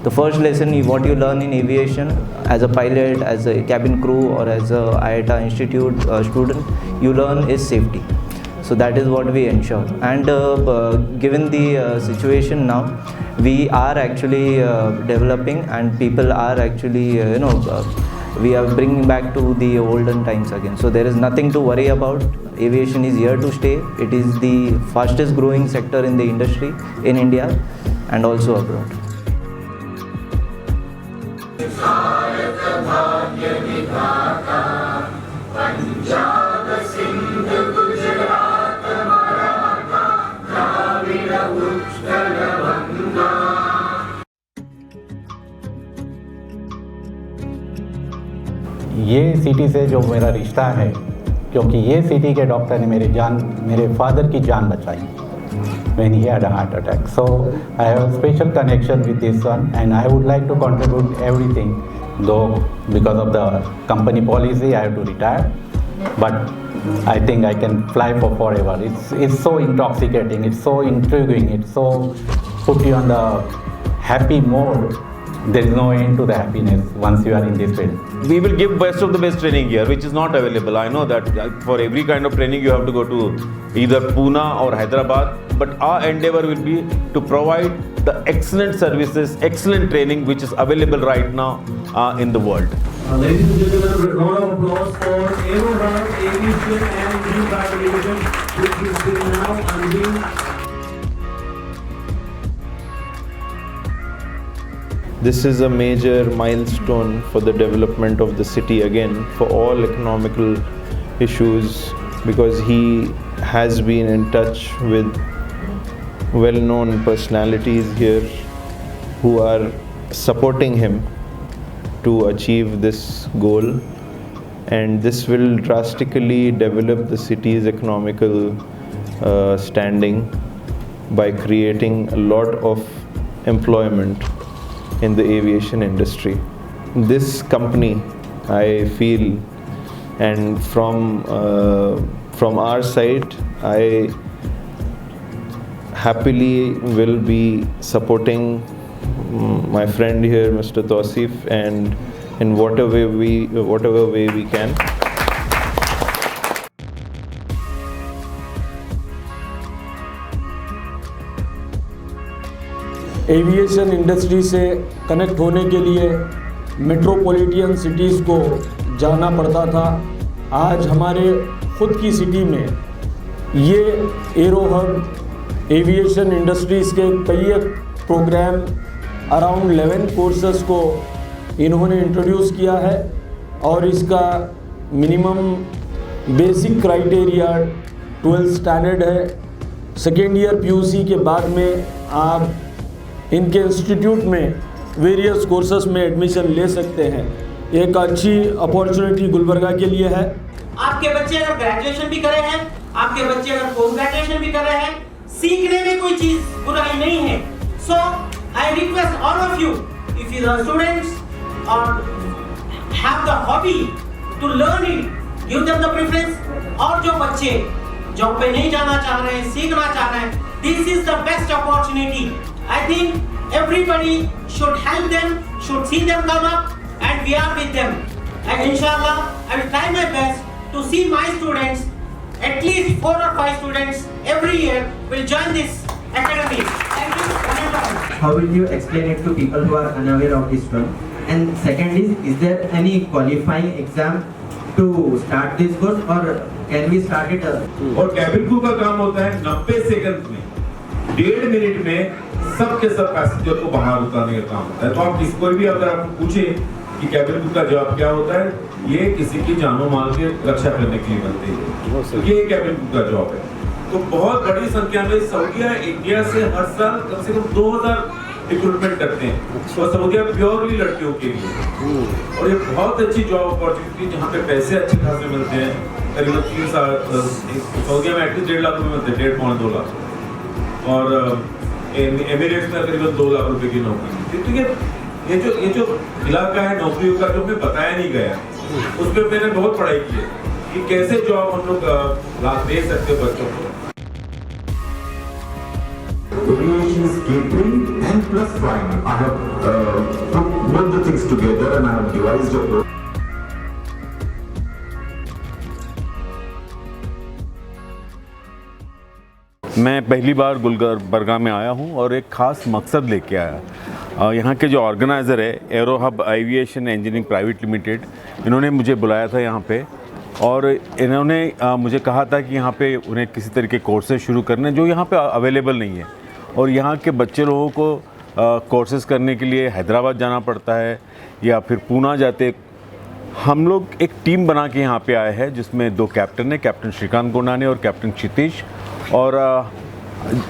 The first lesson, what you learn in aviation as a pilot, as a cabin crew, or as a IATA Institute student, you learn is safety. So that is what we ensure. And given the situation now, we are actually developing, and people are actually, we are bringing back to the olden times again. So there is nothing to worry about. Aviation is here to stay. It is the fastest growing sector in the industry in India and also abroad. ये city से जो मेरा रिश्ता है, क्योंकि ये city के doctor ने मेरे फादर की जान बचाई when he had a heart attack. So I have a special connection with this one, and I would like to contribute everything, though because of the company policy I have to retire, but I think I can fly for forever. It's so intoxicating, it's so intriguing, it's so put you on the happy mode. There is no end to the happiness once you are in this field. We will give best of the best training here, which is not available. I know that for every kind of training you have to go to either Pune or Hyderabad, but our endeavor will be to provide the excellent services, excellent training which is available right now in the world. Ladies and gentlemen, round of applause for AeroHub Aviation and Green Private Limited, which is being now unveiled. This is a major milestone for the development of the city again, for all economical issues, because he has been in touch with well-known personalities here who are supporting him to achieve this goal, and this will drastically develop the city's economical standing by creating a lot of employment in the aviation industry. This company, I feel, and from our side, I happily will be supporting my friend here, Mr. Tausif, and in whatever way we can. Aviation industry से connect होने के लिए metropolitan cities को जाना पड़ता था। आज हमारे ख़ुद की सिटी में ये एरोहब एविएशन इंडस्ट्रीज़ के कई एक प्रोग्राम अराउंड 11 कोर्सेज़ को इन्होंने इंट्रोड्यूस किया है, और इसका minimum basic criteria 12th standard है। सेकेंड ईयर पीयूसी के बाद में आप इनके इंस्टीट्यूट में वेरियस कोर्सेस में एडमिशन ले सकते हैं। एक अच्छी अपॉर्चुनिटी गुलबर्गा के लिए है। आपके बच्चे अगर ग्रेजुएशन भी कर रहे हैं, आपके बच्चे अगर पोस्ट ग्रेजुएशन भी कर रहे हैं, सीखने में कोई चीज बुराई नहीं है। So I request all of you, if you are students और have the hobby to learn it, give them the preference. और जो बच्चे जॉब पे नहीं जाना चाह रहे हैं, सीखना चाह रहे हैं, this is the best opportunity. I think everybody should help them, should see them come up, and we are with them. And inshallah, I will try my best to see my students, at least 4 or 5 students every year will join this academy. Thank you. How will you explain it to people who are unaware of this one? And second is there any qualifying exam to start this course, or can we start it? और cabin crew का काम होता है 90 second में, 1.5 minute में सबके सब passenger को बाहर उतारने का काम होता है। तो आप किसको भी अगर आपको पूछे कि कैबिन क्रू का जॉब क्या होता है, ये किसी की जानो माल की रक्षा करने के लिए बनती है, ये कैबिन क्रू का जॉब है। तो बहुत बड़ी संख्या में सऊदीया इंडिया से हर साल कम से कम 2000 रिक्रूटमेंट करते हैं, और सऊदीया प्योरली लड़कियों के लिए। और ये बहुत अच्छी जॉब अपॉर्चुनिटी जहाँ पे पैसे अच्छे खासे मिलते हैं, करीबन 3 साल सऊदीया में एटलीस्ट 1.5 लाख रुपए मिलते हैं, 1.5-2 लाख, और एमिरेट्स में करीबन 2 लाख रुपए की नौकरी। तो ये जो इलाका है नौकरियों का, जो हमें बताया नहीं गया, उस पर मैंने बहुत पढ़ाई की है कि कैसे जॉब हम लोग लाभ दे सकते हैं बच्चों को। aviation is catering and plus flying. I have put both the things together and I have devised a program. मैं पहली बार गुलबर्गा में आया हूं और एक ख़ास मकसद लेके आया। यहाँ के जो ऑर्गेनाइज़र है arrow hub aviation engineering private limited, इन्होंने मुझे बुलाया था यहाँ पे और इन्होंने मुझे कहा था कि यहाँ पे उन्हें किसी तरह के कोर्सेज शुरू करने जो यहाँ पे अवेलेबल नहीं है और यहाँ के बच्चे लोगों को कोर्सेज करने के लिए हैदराबाद जाना पड़ता है या फिर पूना जाते। हम लोग एक टीम बना के यहाँ पे आए हैं जिसमें 2 कैप्टन हैं, कैप्टन श्रीकांत गोंडाने और कैप्टन क्षितिश, और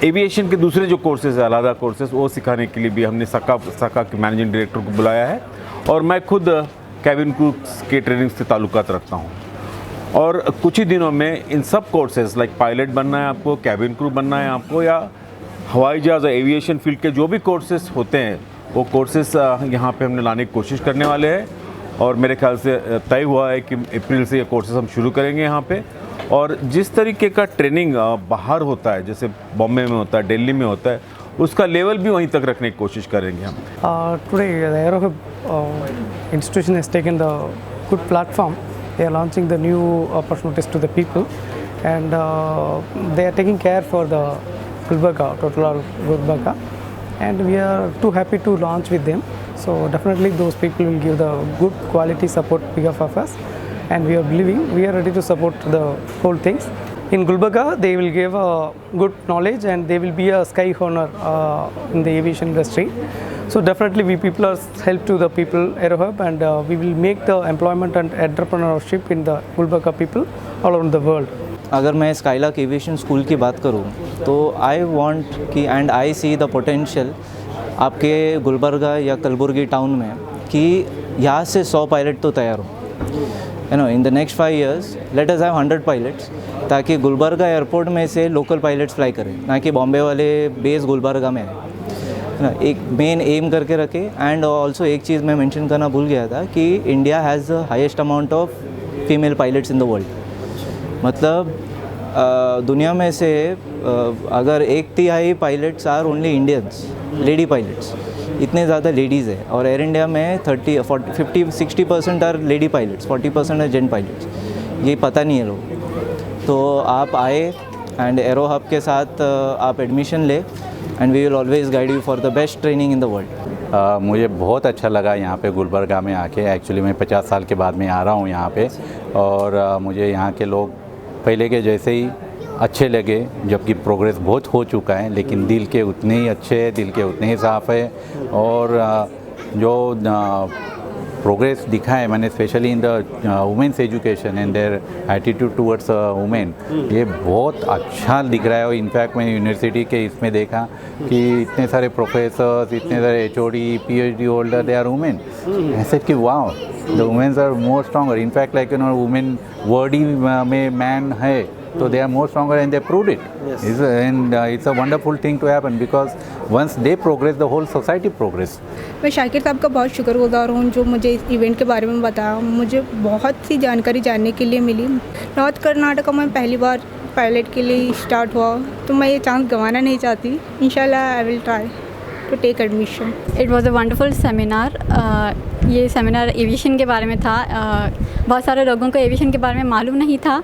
एविएशन के दूसरे जो कोर्सेज है अलादा कोर्सेज वो सिखाने के लिए भी हमने साका के मैनेजिंग डायरेक्टर को बुलाया है और मैं खुद कैबिन क्रू के ट्रेनिंग से ताल्लुकात रखता हूँ। और कुछ ही दिनों में इन सब कोर्सेज लाइक पायलट बनना है आपको, कैबिन क्रू बनना है आपको, या हवाई जहाज़ एविएशन फील्ड के जो भी कोर्सेज होते हैं वो कोर्सेज यहाँ पे हमने लाने की कोशिश करने वाले हैं और मेरे ख्याल से तय हुआ है कि अप्रैल से ये कोर्सेज हम शुरू करेंगे यहाँ पे। और जिस तरीके का ट्रेनिंग बाहर होता है, जैसे बॉम्बे में होता है, दिल्ली में होता है, उसका लेवल भी वहीं तक रखने की कोशिश करेंगे हम। Today the Aero Hub institution has taken the good platform. They are launching the new opportunities to the people and they are taking care for the Gulbarga, total Gulbarga, and we are too happy to launch with them. So definitely those people will give the good quality support because of us. And we are believing, we are ready to support the whole things. In Gulbarga, they will give good knowledge and they will be a sky owner in the aviation industry. So definitely we people are help to the people Aero Hub and we will make the employment and entrepreneurship in the Gulbarga people all around the world. अगर मैं skylark aviation school की बात करूँ तो I want कि and I see the potential आपके गुलबर्गा या Kalaburagi town में कि यहाँ से 100 पायलट तो तैयार हो। in the next 5 years let us have 100 pilots ताकि गुलबर्गा एयरपोर्ट में से लोकल पायलट्स फ्लाई करें, ना कि बॉम्बे वाले बेस गुलबर्गा में है। एक मेन एम करके रखे। एंड ऑल्सो एक चीज़ मैं मेंशन करना भूल गया था कि India has the highest amount of female pilots in the world. मतलब दुनिया में से अगर 1/3 pilots are only Indians, lady pilots, इतने ज़्यादा लेडीज़ है। और एयर इंडिया में 50-60% आर लेडी पायलट्स, 40% है जेंट पायलट्स। ये पता नहीं है लोग। तो आप आए एंड एरो हब के साथ आप एडमिशन ले and we will always guide you for the best training in the world. मुझे बहुत अच्छा लगा यहाँ पे गुलबर्गा में आके। एक्चुअली मैं 50 साल के बाद में आ रहा हूँ यहाँ पे और मुझे यहाँ के लोग पहले के जैसे ही अच्छे लगे, जबकि प्रोग्रेस बहुत हो चुका है, लेकिन दिल के उतने ही अच्छे, दिल के उतने ही साफ़ है। और जो प्रोग्रेस दिखा है मैंने specially in the women's education and their attitude towards women, ये बहुत अच्छा दिख रहा है। और इनफैक्ट मैंने यूनिवर्सिटी के इसमें देखा कि इतने सारे प्रोफेसर्स, इतने सारे HOD, PhD holder, they are women. ऐसे कि wow, the womens are more stronger. In fact like women वर्डी में मैन है so they are more stronger and they proved it. Yes. It's a wonderful thing to happen because once they progress, the whole society progress. मैं शाकिर साहब का बहुत शुक्रगुजार हूँ जो मुझे इस इवेंट के बारे में बताया। मुझे बहुत सी जानकारी जानने के लिए मिली। नॉर्थ कर्नाटका में पहली बार पायलट के लिए स्टार्ट हुआ तो मैं ये चांस गंवाना नहीं चाहती। इंशाल्लाह I will try to take admission. It was a wonderful seminar. ये सेमिनार एविएशन के बारे में था। बहुत सारे लोगों को एविएशन के बारे में मालूम नहीं था,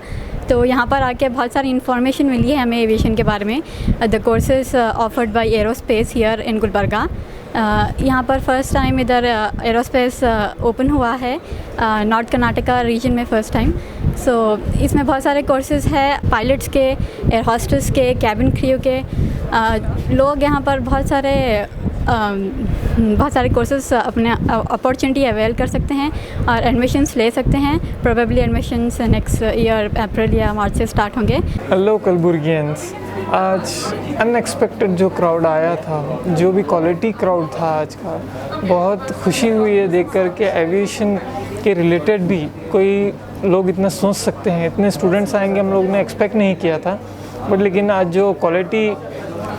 तो यहाँ पर आके बहुत सारी इन्फॉर्मेशन मिली है हमें एविएशन के बारे में। The courses offered by aerospace here in Gulbarga. यहाँ पर फर्स्ट टाइम इधर एरोस्पेस ओपन हुआ है नॉर्थ कर्नाटका रीजन में फर्स्ट टाइम। सो इसमें बहुत सारे कोर्सेज है पायलट्स के, एयर हॉस्टेस के, कैबिन क्रू के। लोग यहाँ पर बहुत सारे कोर्सेज अपने अपॉर्चुनिटी अवेल कर सकते हैं और एडमिशन्स ले सकते हैं। प्रोबेबली एडमिशन्स नेक्स्ट ईयर अप्रैल या मार्च से स्टार्ट होंगे। हेलो कलबुर्गियंस, आज अनएक्सपेक्टेड जो क्राउड आया था, जो भी क्वालिटी क्राउड था आज का, बहुत खुशी हुई है देख कर के एविएशन के रिलेटेड भी कोई लोग इतना सोच सकते हैं। इतने स्टूडेंट्स आएंगे हम लोग ने एक्सपेक्ट नहीं किया था, बट लेकिन आज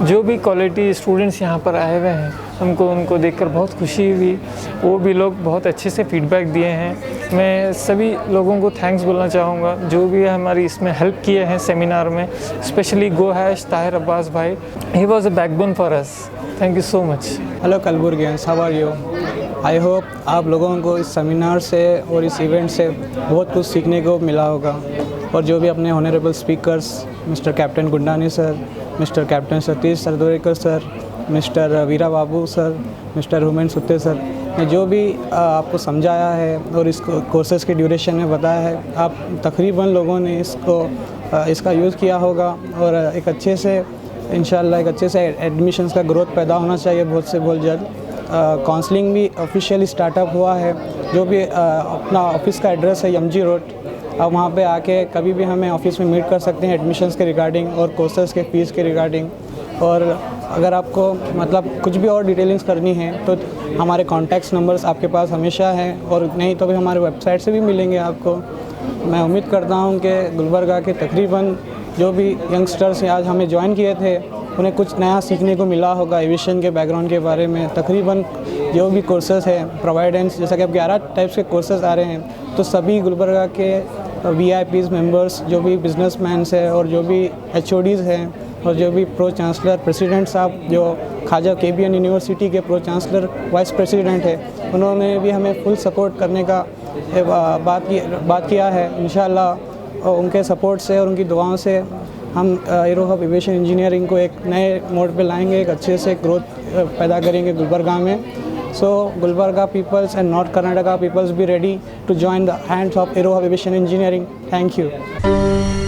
जो भी क्वालिटी स्टूडेंट्स यहाँ पर आए हुए हैं, हमको उनको देखकर बहुत खुशी हुई। वो भी लोग बहुत अच्छे से फीडबैक दिए हैं मैं सभी लोगों को थैंक्स बोलना चाहूँगा जो भी हमारी इसमें हेल्प किए हैं सेमिनार में, स्पेशली गो हैश ताहिर अब्बास भाई, he was a backbone for us. Thank you so much. Hello Kalaburgians, how are you? I hope आप लोगों को इस सेमिनार से और इस इवेंट से बहुत कुछ सीखने को मिला होगा, और जो भी अपने honourable speakers mister captain Gundani sir, mister captain Satish Sardorekar sir, mister Veera Babu sir, mister Humain Sutte sir ने जो भी आपको समझाया है और इस कोर्सेज के ड्यूरेशन में बताया है, आप तकरीबन लोगों ने इसका यूज़ किया होगा और एक अच्छे से इंशाल्लाह एक अच्छे से एडमिशन्स का ग्रोथ पैदा होना चाहिए बहुत से बहुत जल्द। काउंसलिंग भी ऑफिशियली स्टार्टअप हुआ है, जो भी अपना ऑफिस का एड्रेस है MG रोड, आप वहाँ पे आके कभी भी हमें ऑफिस में मीट कर सकते हैं एडमिशन्स के रिगार्डिंग और कोर्सेज़ के फ़ीस के रिगार्डिंग। और अगर आपको मतलब कुछ भी और डिटेलिंग्स करनी है तो हमारे कॉन्टैक्ट्स नंबर्स आपके पास हमेशा हैं, और नहीं तो भी हमारे वेबसाइट से भी मिलेंगे आपको। मैं उम्मीद करता हूँ कि गुलबर्गा के तकरीबन जो भी यंगस्टर्स आज हमें ज्वाइन किए थे उन्हें कुछ नया सीखने को मिला होगा एविएशन के बैकग्राउंड के बारे में। तकरीबन जो भी कोर्सेज़ हैं प्रोवाइडेंस, जैसा कि अब 11 टाइप्स के कोर्सेज़ आ रहे हैं, तो सभी गुलबर्गा के VIPs मेंबर्स, जो भी बिजनेसमैन्स हैं और जो भी HODs हैं और जो भी प्रो चांसलर प्रेसिडेंट साहब जो ख्वाजा KBN यूनिवर्सिटी के प्रो चांसलर वाइस प्रेसिडेंट है, उन्होंने भी हमें फुल सपोर्ट करने का बात किया है। इंशाल्लाह उनके सपोर्ट से और उनकी दुआओं से हम एरो हब एविएशन इंजीनियरिंग को एक नए मोड पे लाएंगे, एक अच्छे से ग्रोथ पैदा करेंगे गुलबर्गा में। So Gulbarga peoples and North Karnataka peoples be ready to join the hands of Aero Hub Aviation Engineering. Thank you.